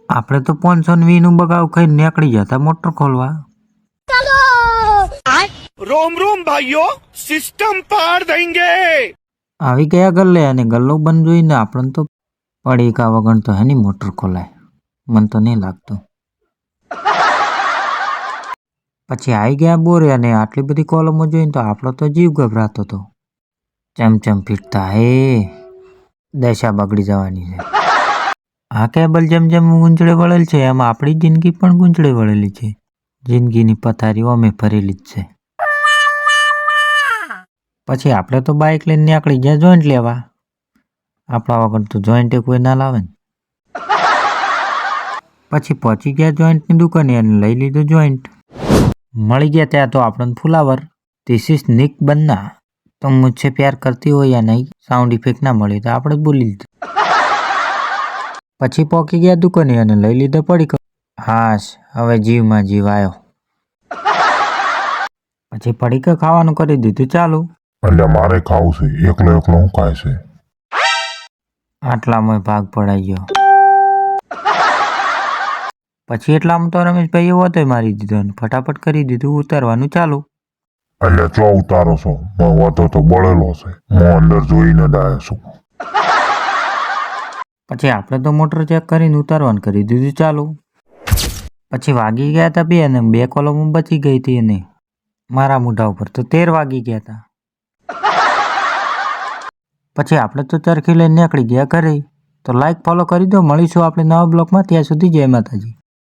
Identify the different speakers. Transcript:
Speaker 1: આપણે તો 520 નું બગાવ ખાઈને નીકળી જતા મોટર ખોલવા।
Speaker 2: रोम रोम भाइयों, सिस्टम पार देंगे।
Speaker 1: આવી ગયા ગલ્લે અને ગલ્લો બંધ જોઈને આપણને તો પડીકા વગર તો હેની મોટર ખોલાય, મને તો નહીં લાગતું। પછી આવી ગયા બોરે અને આટલી બધી કોલમો જોઈને તો આપણો તો જીવ ગભરાતો હતો। ચમચમ ફીટતા હે દશા બગડી જવાની છે। આ કેબલ જેમ જેમ ગૂંચળે વળેલ છે એમ આપણી જિંદગી પણ ગૂંચળે વળેલી છે। જિંદગીની પથારીઓ અમે ભરેલી જ છે। પછી આપણે તો બાઇક લઈને નીકળી ગયા જોઈન્ટ લેવા। આપણા વગર તો જોઈન્ટે કોઈ ના લાવે ને। પછી પહોંચી ગયા જોઈન્ટની દુકાને અને લઈ લીધું જોઈન્ટ। મળી ગયા ત્યાં તો આપણને ફુલાવર ધીસ ઇઝ નિક બન્ના, तुम मुझसे प्यार करती हो या नहीं સાઉન્ડ ઇફેક્ટ ના મળી તો આપણે બોલી લીધું। પછી પહોંચી ગયા દુકાને અને લઈ લીધો પડીકો। હાશ, હવે જીવમાં જીવ આવ્યો। પછી પડીકા ખાવાનું કરી દીધું ચાલુ।
Speaker 3: એટલે મારે ખાવું છે, એકલો એકલો હું ખાય છે।
Speaker 1: આટલામાં ભાગ પડાઈ ગયો। પછી એટલામાં તો રમેશભાઈ એવો હતો મારી દીધો અને ફટાફટ કરી દીધું ઉતારવાનું ચાલુ।
Speaker 3: એટલે ચો ઉતારો છો, હું વધો તો બળેલો છે, હું અંદર જોઈને ડાયો છું।
Speaker 1: પછી આપણે તો મોટર ચેક કરીને ઉતારવાનું કરી દીધું ચાલુ। પછી વાગી ગયા હતા 2 અને 2 કોલમો બચી ગઈ હતી અને મારા મોઢા ઉપર તો 13 વાગી ગયા હતા। પછી આપણે તો ચરખી લઈને નીકળી ગયા ઘરે। તો લાઈક ફોલો કરી દો, મળીશું આપણે નવા બ્લોગમાં, ત્યાં સુધી જય માતાજી।